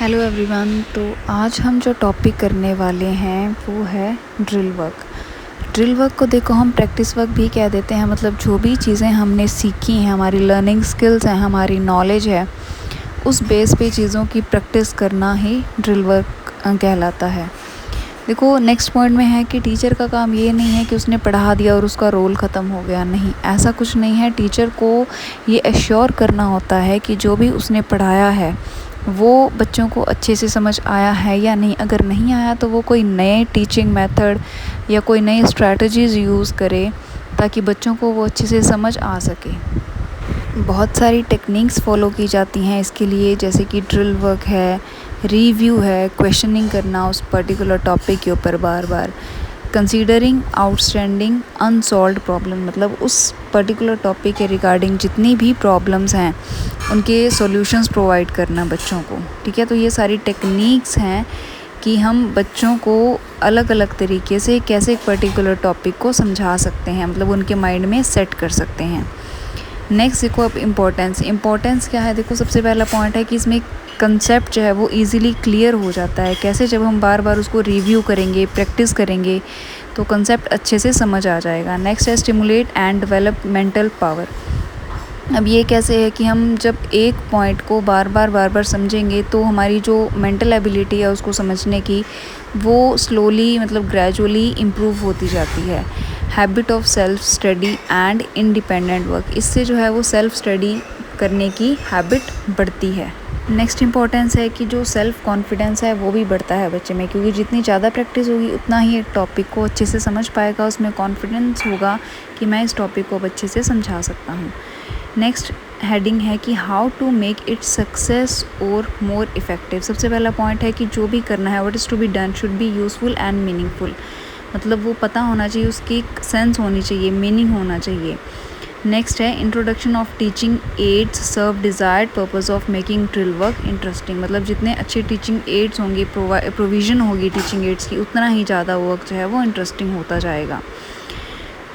Hello everyone. तो आज हम जो टॉपिक करने वाले हैं वो है ड्रिल वर्क। ड्रिल वर्क को देखो हम प्रैक्टिस वर्क भी कह देते हैं। मतलब जो भी चीज़ें हमने सीखी हैं, हमारी लर्निंग स्किल्स हैं, हमारी नॉलेज है, उस बेस पे चीज़ों की प्रैक्टिस करना ही ड्रिल वर्क कहलाता है। देखो नेक्स्ट पॉइंट में है कि टीचर का काम ये नहीं है कि उसने पढ़ा दिया और उसका रोल ख़त्म हो गया। नहीं, ऐसा कुछ नहीं है। टीचर को ये एश्योर करना होता है कि जो भी उसने पढ़ाया है वो बच्चों को अच्छे से समझ आया है या नहीं। अगर नहीं आया तो वो कोई नए टीचिंग मेथड या कोई नई स्ट्रैटेजीज़ यूज़ करे ताकि बच्चों को वो अच्छे से समझ आ सके। बहुत सारी टेक्निक्स फॉलो की जाती हैं इसके लिए, जैसे कि ड्रिल वर्क है, रिव्यू है, क्वेश्चनिंग करना उस पर्टिकुलर टॉपिक के ऊपर बार बार, कंसीडरिंग आउटस्टैंडिंग अनसॉल्व्ड प्रॉब्लम, मतलब उस पर्टिकुलर टॉपिक के रिगार्डिंग जितनी भी प्रॉब्लम्स हैं उनके सॉल्यूशंस प्रोवाइड करना बच्चों को। ठीक है, तो ये सारी टेक्निक्स हैं कि हम बच्चों को अलग अलग तरीके से कैसे एक पर्टिकुलर टॉपिक को समझा सकते हैं, मतलब उनके माइंड में सेट कर सकते हैं। नेक्स्ट देखो अब इम्पोर्टेंस क्या है। देखो सबसे पहला पॉइंट है कि इसमें कंसेप्ट जो है वो इजीली क्लियर हो जाता है। कैसे? जब हम बार बार उसको रिव्यू करेंगे, प्रैक्टिस करेंगे तो कंसेप्ट अच्छे से समझ आ जाएगा। नेक्स्ट है stimulate and develop mental power. अब ये कैसे है कि हम जब एक पॉइंट को बार बार समझेंगे तो हमारी जो मेंटल एबिलिटी है उसको समझने की, वो स्लोली मतलब ग्रेजुअली इम्प्रूव होती जाती है। Habit of self study and independent work, इससे जो है वो सेल्फ स्टडी करने की हैबिट बढ़ती है। नेक्स्ट इम्पॉर्टेंस है कि जो सेल्फ कॉन्फिडेंस है वो भी बढ़ता है बच्चे में, क्योंकि जितनी ज़्यादा प्रैक्टिस होगी उतना ही एक टॉपिक को अच्छे से समझ पाएगा, उसमें कॉन्फिडेंस होगा कि मैं इस टॉपिक को अच्छे से समझा सकता हूँ। नेक्स्ट हेडिंग है कि how to make it success और मोर इफ़ेक्टिव। सबसे पहला पॉइंट है कि जो भी करना है, what is to be done should be useful and meaningful, मतलब वो पता होना चाहिए, उसकी सेंस होनी चाहिए, मीनिंग होना चाहिए। नेक्स्ट है introduction of teaching aids serve desired purpose of making drill work interesting, मतलब जितने अच्छे टीचिंग एड्स होंगे, प्रोविज़न होगी टीचिंग एड्स की, उतना ही ज़्यादा वर्क जो है वो इंटरेस्टिंग होता जाएगा।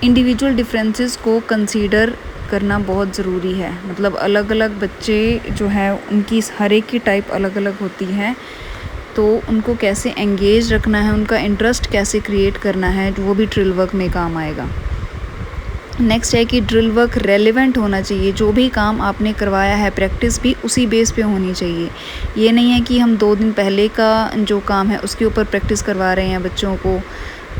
इंडिविजुअल डिफरेंसेस को कंसीडर करना बहुत ज़रूरी है, मतलब अलग अलग बच्चे जो है उनकी हर एक की टाइप अलग अलग होती है, तो उनको कैसे एंगेज रखना है, उनका इंटरेस्ट कैसे क्रिएट करना है, वो भी ड्रिल वर्क में काम आएगा। नेक्स्ट है कि ड्रिल वर्क रेलेवेंट होना चाहिए। जो भी काम आपने करवाया है प्रैक्टिस भी उसी बेस पे होनी चाहिए। ये नहीं है कि हम 2 दिन पहले का जो काम है उसके ऊपर प्रैक्टिस करवा रहे हैं बच्चों को,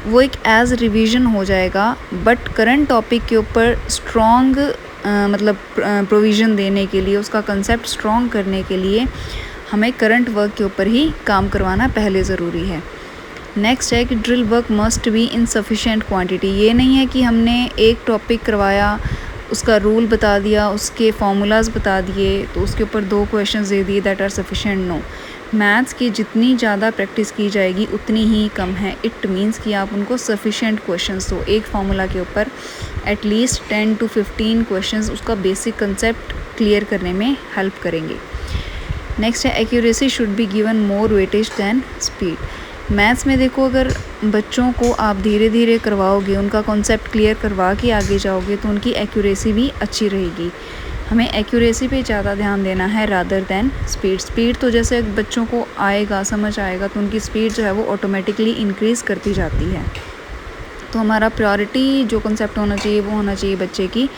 वो एक एज रिवीजन हो जाएगा, बट करंट टॉपिक के ऊपर स्ट्रॉन्ग मतलब प्रोविज़न देने के लिए, उसका कंसेप्ट स्ट्रॉन्ग करने के लिए हमें करंट वर्क के ऊपर ही काम करवाना पहले ज़रूरी है। नेक्स्ट है कि drill work must be in sufficient quantity. ये नहीं है कि हमने एक टॉपिक करवाया, उसका रूल बता दिया, उसके फार्मूलाज बता दिए, तो उसके ऊपर 2 क्वेश्चंस दे दिए, that are sufficient. No, maths की जितनी ज़्यादा प्रैक्टिस की जाएगी उतनी ही कम है। इट मीन्स कि आप उनको सफिशेंट क्वेश्चंस दो। एक फार्मूला के ऊपर एटलीस्ट 10 to 15 क्वेश्चंस उसका बेसिक कंसेप्ट क्लियर करने में हेल्प करेंगे। नेक्स्ट है accuracy should be given more weightage than speed. Maths में देखो, अगर बच्चों को आप धीरे धीरे करवाओगे, उनका कॉन्सेप्ट क्लियर करवा के आगे जाओगे तो उनकी एक्यूरेसी भी अच्छी रहेगी। हमें एक्यूरेसी पे ज़्यादा ध्यान देना है रादर दैन स्पीड। स्पीड तो जैसे बच्चों को आएगा, समझ आएगा, तो उनकी स्पीड जो है वो ऑटोमेटिकली इंक्रीज़ करती जाती है। तो हमारा प्रायोरिटी जो कॉन्सेप्ट होना चाहिए वो होना चाहिए बच्चे की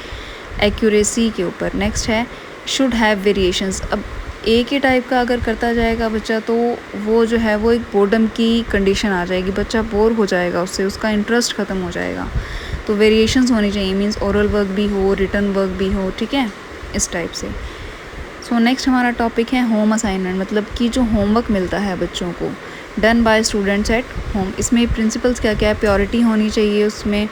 एक्यूरेसी के ऊपर। नेक्स्ट है शुड हैव वेरिएशंस। अब एक ही टाइप का अगर करता जाएगा बच्चा तो वो जो है वो एक बोर्डम की कंडीशन आ जाएगी, बच्चा बोर हो जाएगा, उससे उसका इंटरेस्ट ख़त्म हो जाएगा। तो वेरिएशंस होनी चाहिए, मींस ओरल वर्क भी हो, रिटन वर्क भी हो, ठीक है, इस टाइप से। सो नेक्स्ट हमारा टॉपिक है होम असाइनमेंट, मतलब कि जो होमवर्क मिलता है बच्चों को done by students at home. इसमें प्रिंसिपल्स क्या क्या है? प्योरिटी होनी चाहिए, उसमें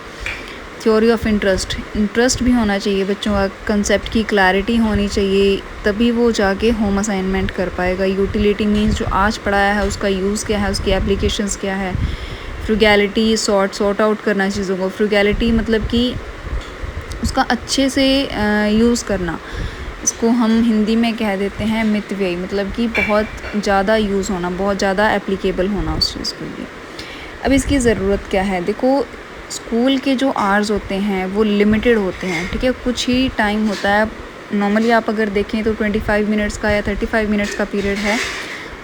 थ्योरी ऑफ इंटरेस्ट भी होना चाहिए बच्चों का, कंसेप्ट की क्लैरिटी होनी चाहिए, तभी वो जाके होम असाइनमेंट कर पाएगा। यूटिलिटी मींस जो आज पढ़ाया है उसका यूज़ क्या है, उसकी एप्लीकेशंस क्या है। फ्रूगैलिटी, सॉर्ट आउट करना चीज़ों को। फ्रूगैलिटी मतलब कि उसका अच्छे से यूज़ करना, इसको हम हिंदी में कह देते हैं मितव्ययी, मतलब कि बहुत ज़्यादा यूज़ होना, बहुत ज़्यादा एप्लीकेबल होना उस चीज़ के लिए। अब इसकी ज़रूरत क्या है? देखो स्कूल के जो आवर्स होते हैं वो लिमिटेड होते हैं, ठीक है, कुछ ही टाइम होता है। नॉर्मली आप अगर देखें तो 25 मिनट्स का या 35 मिनट्स का पीरियड है,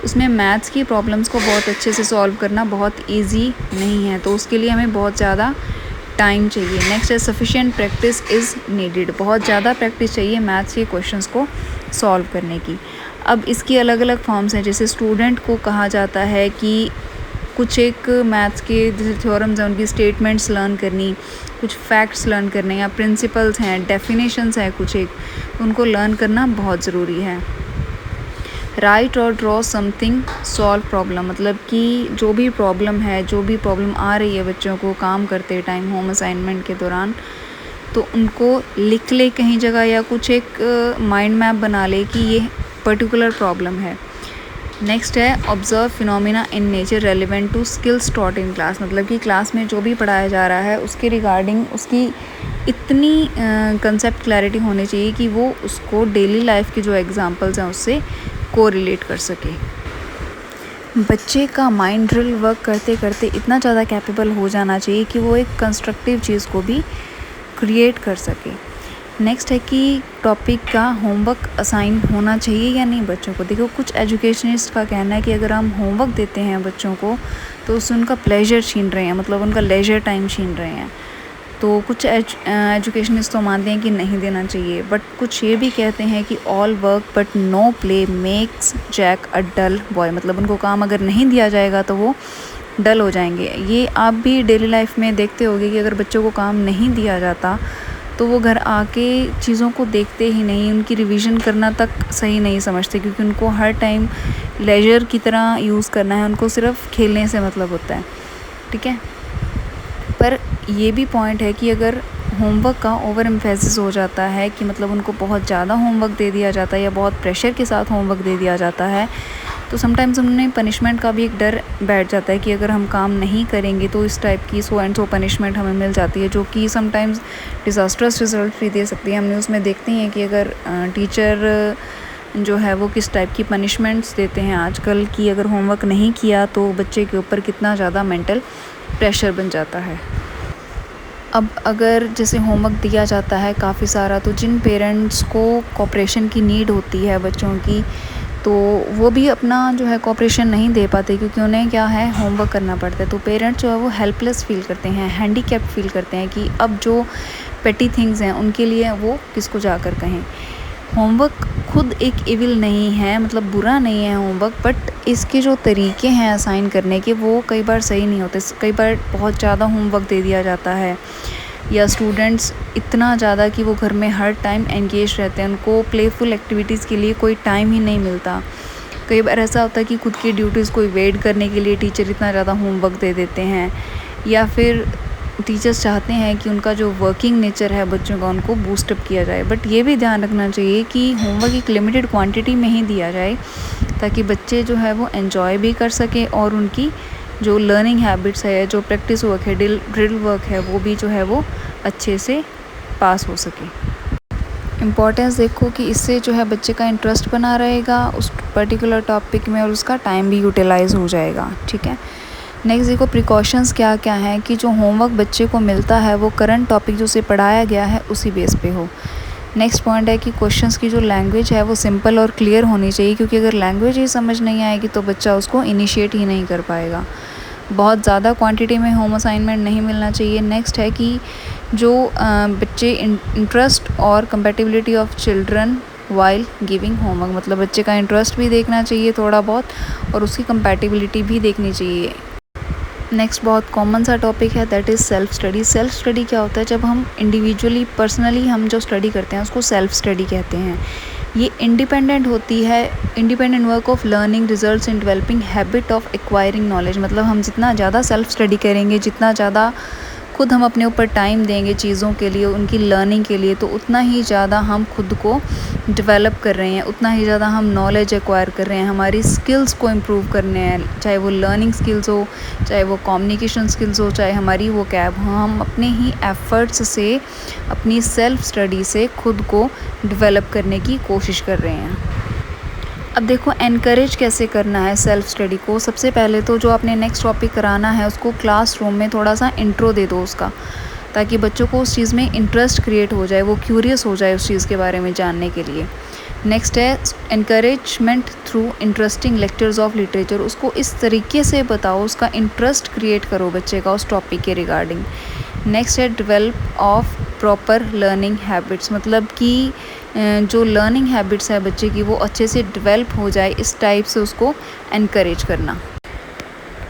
उसमें मैथ्स की प्रॉब्लम्स को बहुत अच्छे से सॉल्व करना बहुत ईजी नहीं है, तो उसके लिए हमें बहुत ज़्यादा टाइम चाहिए। नेक्स्ट है सफिशिएंट प्रैक्टिस इज़ नीडेड, बहुत ज़्यादा प्रैक्टिस चाहिए मैथ्स के क्वेश्चंस को सॉल्व करने की। अब इसकी अलग अलग फॉर्म्स हैं, जैसे स्टूडेंट को कहा जाता है कि कुछ एक मैथ्स के जैसे थ्योरम्स हैं उनकी स्टेटमेंट्स लर्न करनी, कुछ फैक्ट्स लर्न करने, या प्रिंसिपल्स हैं, डेफिनेशंस हैं कुछ एक, उनको लर्न करना बहुत ज़रूरी है। राइट और ड्रॉ समथिंग सॉल्व प्रॉब्लम, मतलब कि जो भी प्रॉब्लम आ रही है बच्चों को काम करते टाइम होम असाइनमेंट के दौरान, तो उनको लिख ले कहीं जगह या कुछ एक माइंड मैप बना ले कि ये पर्टिकुलर प्रॉब्लम है। नेक्स्ट है observe phenomena in nature relevant to skills taught in class, मतलब कि क्लास में जो भी पढ़ाया जा रहा है उसके रिगार्डिंग उसकी इतनी कंसेप्ट क्लैरिटी होनी चाहिए कि वो उसको डेली लाइफ के जो एग्जांपल्स हैं उससे कोरिलेट कर सके। बच्चे का माइंड ड्रिल वर्क करते करते इतना ज़्यादा कैपेबल हो जाना चाहिए कि वो एक कंस्ट्रक्टिव चीज़ को भी क्रिएट कर सके। नेक्स्ट है कि टॉपिक का होमवर्क असाइन होना चाहिए या नहीं बच्चों को। देखो, कुछ एजुकेशनिस्ट का कहना है कि अगर हम होमवर्क देते हैं बच्चों को तो उससे उनका प्लेजर छीन रहे हैं, मतलब उनका लेजर टाइम छीन रहे हैं। तो कुछ एजुकेशनिस्ट तो मानते हैं कि नहीं देना चाहिए, बट कुछ ये भी कहते हैं कि all work but no play makes Jack a dull boy, मतलब उनको काम अगर नहीं दिया जाएगा तो वो डल हो जाएंगे। ये आप भी डेली लाइफ में देखते होंगे कि अगर बच्चों को काम नहीं दिया जाता तो वो घर आके चीज़ों को देखते ही नहीं, उनकी रिवीजन करना तक सही नहीं समझते, क्योंकि उनको हर टाइम लेजर की तरह यूज़ करना है, उनको सिर्फ खेलने से मतलब होता है। ठीक है, पर ये भी पॉइंट है कि अगर होमवर्क का ओवर एम्फेसिस हो जाता है कि मतलब उनको बहुत ज़्यादा होमवर्क दे दिया जाता है या बहुत प्रेशर के साथ होमवर्क दे दिया जाता है, तो समटाइम्स उन्हें पनिशमेंट का भी एक डर बैठ जाता है कि अगर हम काम नहीं करेंगे तो इस टाइप की सो एंड सो पनिशमेंट हमें मिल जाती है, जो कि समटाइम्स डिज़ास्ट्रस रिजल्ट भी दे सकती है। हम न्यूज़ में देखते हैं कि अगर टीचर जो है वो किस टाइप की पनिशमेंट्स देते हैं आजकल, कि अगर होमवर्क नहीं किया तो बच्चे के ऊपर कितना ज़्यादा मेंटल प्रेशर बन जाता है। अब अगर जैसे होमवर्क दिया जाता है काफ़ी सारा, तो जिन पेरेंट्स को कोऑपरेशन की नीड होती है बच्चों की, तो वो भी अपना जो है कोऑपरेशन नहीं दे पाते, क्योंकि उन्हें क्या है होमवर्क करना पड़ता है। तो पेरेंट्स जो है वो हेल्पलेस फील करते हैं, हैंडीकैप्ड फील करते हैं कि अब जो पेटी थिंग्स हैं उनके लिए वो किसको जाकर कहें। होमवर्क खुद एक इविल नहीं है, मतलब बुरा नहीं है होमवर्क, बट इसके जो तरीके हैं असाइन करने के वो कई बार सही नहीं होते। कई बार बहुत ज़्यादा होमवर्क दे दिया जाता है, या स्टूडेंट्स इतना ज़्यादा कि वो घर में हर टाइम एंगेज रहते हैं, उनको प्लेफुल एक्टिविटीज़ के लिए कोई टाइम ही नहीं मिलता। कई बार ऐसा होता है कि खुद की ड्यूटीज़ को इवेड करने के लिए टीचर इतना ज़्यादा होमवर्क दे देते हैं, या फिर टीचर्स चाहते हैं कि उनका जो वर्किंग नेचर है बच्चों का उनको बूस्टअप किया जाए। बट ये भी ध्यान रखना चाहिए कि होमवर्क एक लिमिटेड क्वांटिटी में ही दिया जाए, ताकि बच्चे जो है वो एंजॉय भी कर सकें और उनकी जो लर्निंग हैबिट्स है, जो प्रैक्टिस वर्क है, ड्रिल वर्क है, वो भी जो है वो अच्छे से पास हो सके। इम्पॉर्टेंस देखो कि इससे जो है बच्चे का इंटरेस्ट बना रहेगा उस पर्टिकुलर टॉपिक में और उसका टाइम भी यूटिलाइज़ हो जाएगा। ठीक है, नेक्स्ट देखो प्रिकॉशंस क्या क्या हैं कि जो होमवर्क बच्चे को मिलता है वो करंट टॉपिक जो उसे पढ़ाया गया है उसी बेस पे हो। नेक्स्ट पॉइंट है कि क्वेश्चंस की जो लैंग्वेज है वो सिंपल और क्लियर होनी चाहिए, क्योंकि अगर लैंग्वेज ही समझ नहीं आएगी तो बच्चा उसको इनिशिएट ही नहीं कर पाएगा। बहुत ज़्यादा क्वांटिटी में होम असाइनमेंट नहीं मिलना चाहिए। नेक्स्ट है कि जो बच्चे इंटरेस्ट और compatibility of children while giving homework, मतलब बच्चे का इंटरेस्ट भी देखना चाहिए थोड़ा बहुत और उसकी कंपैटिबिलिटी भी देखनी चाहिए। नेक्स्ट बहुत कॉमन सा टॉपिक है, that is self study. Self study क्या होता है? जब हम इंडिविजुअली पर्सनली हम जो स्टडी करते हैं उसको सेल्फ स्टडी कहते हैं। ये इंडिपेंडेंट होती है, independent work of learning results in developing habit of acquiring knowledge. मतलब हम जितना ज़्यादा सेल्फ स्टडी करेंगे, जितना ज़्यादा खुद हम अपने ऊपर टाइम देंगे चीज़ों के लिए, उनकी लर्निंग के लिए, तो उतना ही ज़्यादा हम खुद को डेवलप कर रहे हैं, उतना ही ज़्यादा हम नॉलेज एक्वायर कर रहे हैं, हमारी स्किल्स को इम्प्रूव करने हैं, चाहे वो लर्निंग स्किल्स हो, चाहे वो कम्युनिकेशन स्किल्स हो, चाहे हमारी वो कैब हो। हम अपने ही एफ़र्ट्स से, अपनी सेल्फ स्टडी से खुद को डेवलप करने की कोशिश कर रहे हैं। अब देखो एनकरेज कैसे करना है सेल्फ स्टडी को। सबसे पहले तो जो आपने नेक्स्ट टॉपिक कराना है उसको क्लासरूम में थोड़ा सा इंट्रो दे दो उसका, ताकि बच्चों को उस चीज़ में इंटरेस्ट क्रिएट हो जाए, वो क्यूरियस हो जाए उस चीज़ के बारे में जानने के लिए। नेक्स्ट है encouragement through interesting lectures of literature. उसको इस तरीके से बताओ, उसका इंटरेस्ट क्रिएट करो बच्चे का उस टॉपिक के रिगार्डिंग। नेक्स्ट है develop of proper learning habits, मतलब कि जो लर्निंग हैबिट्स है बच्चे की वो अच्छे से डेवलप हो जाए, इस टाइप से उसको एनकरेज करना।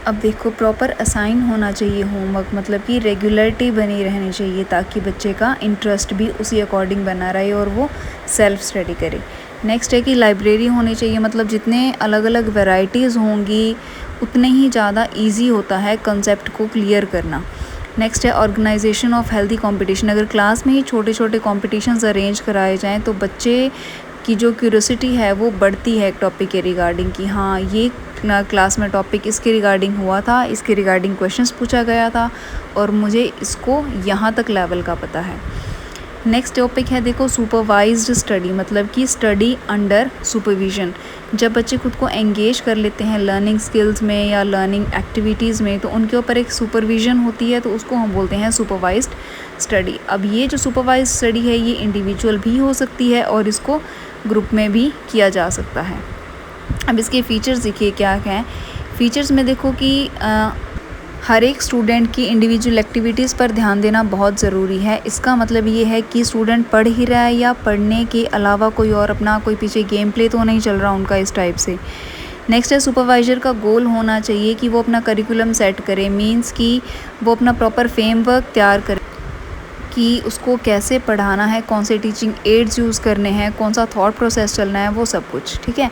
अब देखो, प्रॉपर असाइन होना चाहिए होमवर्क, मतलब कि रेगुलरिटी बनी रहनी चाहिए ताकि बच्चे का इंटरेस्ट भी उसी अकॉर्डिंग बना रहे और वो सेल्फ स्टडी करे। नेक्स्ट है कि लाइब्रेरी होनी चाहिए, मतलब जितने अलग अलग वैरायटीज़ होंगी उतने ही ज़्यादा इजी होता है कंसेप्ट को क्लियर करना। नेक्स्ट है ऑर्गेनाइजेशन ऑफ हेल्दी कंपटीशन। अगर क्लास में ही छोटे छोटे कॉम्पिटिशन्स अरेंज कराए जाएँ तो बच्चे की जो क्यूरोसिटी है वो बढ़ती है एक टॉपिक के रिगार्डिंग कि हाँ ये क्लास में टॉपिक इसके रिगार्डिंग हुआ था, इसके रिगार्डिंग क्वेश्चंस पूछा गया था और मुझे इसको यहाँ तक लेवल का पता है। नेक्स्ट टॉपिक है देखो सुपरवाइज्ड स्टडी, मतलब कि स्टडी अंडर सुपरविजन। जब बच्चे खुद को एंगेज कर लेते हैं लर्निंग स्किल्स में या लर्निंग एक्टिविटीज़ में तो उनके ऊपर एक सुपरविजन होती है, तो उसको हम बोलते हैं सुपरवाइज्ड स्टडी। अब ये जो सुपरवाइज्ड स्टडी है ये इंडिविजुअल भी हो सकती है और इसको ग्रुप में भी किया जा सकता है। अब इसके फ़ीचर्स देखिए क्या क्या हैं। फ़ीचर्स में देखो कि हर एक स्टूडेंट की इंडिविजुअल एक्टिविटीज़ पर ध्यान देना बहुत ज़रूरी है। इसका मतलब ये है कि स्टूडेंट पढ़ ही रहा है या पढ़ने के अलावा कोई और अपना कोई पीछे गेम प्ले तो नहीं चल रहा उनका इस टाइप से। नेक्स्ट है सुपरवाइज़र का गोल होना चाहिए कि वो अपना करिकुलम सेट करे, मींस कि वो अपना प्रॉपर फ्रेमवर्क तैयार करे कि उसको कैसे पढ़ाना है, कौन से टीचिंग एड्स यूज़ करने हैं, कौन सा थॉट प्रोसेस चलना है, वो सब कुछ। ठीक है।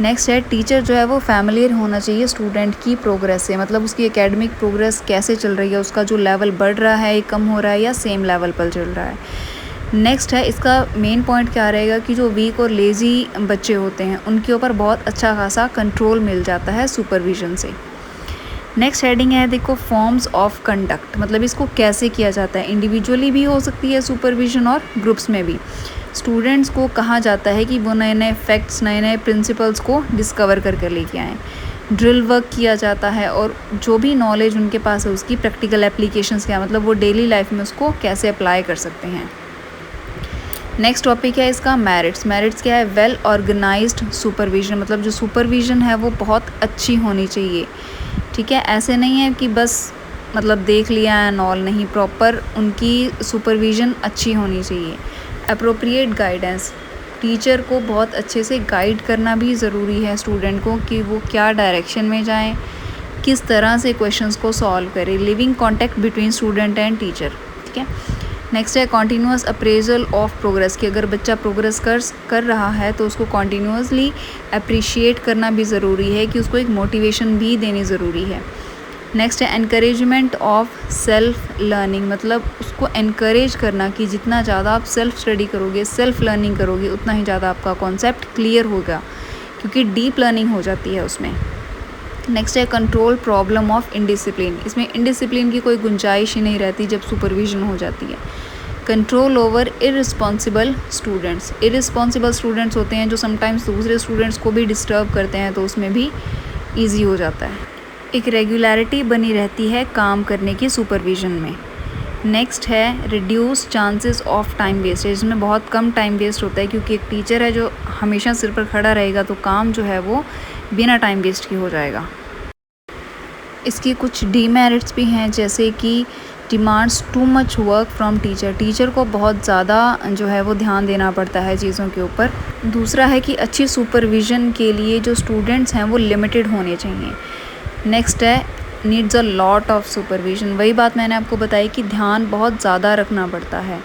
नेक्स्ट है टीचर जो है वो फैमिलियर होना चाहिए स्टूडेंट की प्रोग्रेस से, मतलब उसकी एकेडमिक प्रोग्रेस कैसे चल रही है, उसका जो लेवल बढ़ रहा है, कम हो रहा है या सेम लेवल पर चल रहा है। नेक्स्ट है इसका मेन पॉइंट क्या रहेगा कि जो वीक और लेज़ी बच्चे होते हैं उनके ऊपर बहुत अच्छा खासा कंट्रोल मिल जाता है सुपरविजन से। नेक्स्ट हेडिंग है देखो फॉर्म्स ऑफ कंडक्ट, मतलब इसको कैसे किया जाता है। इंडिविजुअली भी हो सकती है सुपरविजन और ग्रुप्स में भी। स्टूडेंट्स को कहा जाता है कि वो नए नए फैक्ट्स, नए नए प्रिंसिपल्स को डिस्कवर करके लेके आएँ। ड्रिल वर्क किया जाता है और जो भी नॉलेज उनके पास है उसकी प्रैक्टिकल एप्लीकेशंस क्या, मतलब वो डेली लाइफ में उसको कैसे अप्लाई कर सकते हैं। नेक्स्ट टॉपिक है इसका मेरिट्स। मेरिट्स क्या है? वेल ऑर्गेनाइज्ड सुपरविजन, मतलब जो सुपरविजन है वो बहुत अच्छी होनी चाहिए। ठीक है, ऐसे नहीं है कि बस मतलब देख लिया एंड ऑल, नहीं, प्रॉपर उनकी सुपरविजन अच्छी होनी चाहिए। अप्रोप्रिएट गाइडेंस, टीचर को बहुत अच्छे से गाइड करना भी ज़रूरी है स्टूडेंट को कि वो क्या डायरेक्शन में जाएं, किस तरह से क्वेश्चंस को सॉल्व करें। Living contact between student and teacher. ठीक है। नेक्स्ट है कॉन्टीन्यूअस अप्रेजल ऑफ प्रोग्रेस, कि अगर बच्चा प्रोग्रेस कर रहा है तो उसको कॉन्टीन्यूअसली अप्रिशिएट करना भी ज़रूरी है, कि उसको एक मोटिवेशन भी देनी ज़रूरी है। नेक्स्ट है एनकरेजमेंट ऑफ सेल्फ लर्निंग, मतलब उसको एनकरेज करना कि जितना ज़्यादा आप सेल्फ स्टडी करोगे, सेल्फ लर्निंग करोगे, उतना ही ज़्यादा आपका कॉन्सेप्ट क्लियर होगा, क्योंकि डीप लर्निंग हो जाती है उसमें। नेक्स्ट है कंट्रोल प्रॉब्लम ऑफ इनडिसिप्लिन, इसमें इनडिसिप्लिन की कोई गुंजाइश ही नहीं रहती जब सुपरविजन हो जाती है। Control over irresponsible students, irresponsible students होते हैं जो समटाइम्स दूसरे स्टूडेंट्स को भी डिस्टर्ब करते हैं, तो उसमें भी ईजी हो जाता है। एक रेगुलरिटी बनी रहती है काम करने की सुपरविजन में। नेक्स्ट है reduce chances of time wastage, इसमें बहुत कम टाइम वेस्ट होता है, क्योंकि एक टीचर है जो हमेशा सिर पर खड़ा रहेगा तो काम जो है वो बिना टाइम वेस्ट के हो जाएगा। इसकी कुछ डीमेरिट्स भी हैं, जैसे कि demands too much work from teacher, teacher को बहुत ज़्यादा जो है वो ध्यान देना पड़ता है चीज़ों के ऊपर। दूसरा है कि अच्छी सुपरविजन के लिए जो स्टूडेंट्स हैं वो लिमिटेड होने चाहिए। नेक्स्ट है needs a lot of supervision, वही बात मैंने आपको बताई कि ध्यान बहुत ज़्यादा रखना पड़ता है।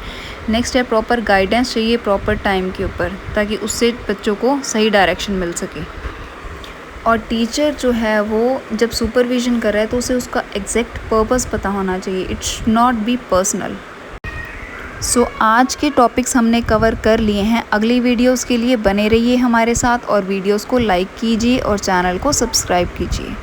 नेक्स्ट है प्रॉपर गाइडेंस चाहिए प्रॉपर टाइम के ऊपर, ताकि उससे बच्चों को सही डायरेक्शन मिल सके। और टीचर जो है वो जब सुपरविजन कर रहा है तो उसे उसका एग्जैक्ट पर्पस पता होना चाहिए, it should not be personal. So आज के टॉपिक्स हमने कवर कर लिए हैं। अगली वीडियोस के लिए बने रहिए हमारे साथ और वीडियोस को लाइक कीजिए और चैनल को सब्सक्राइब कीजिए।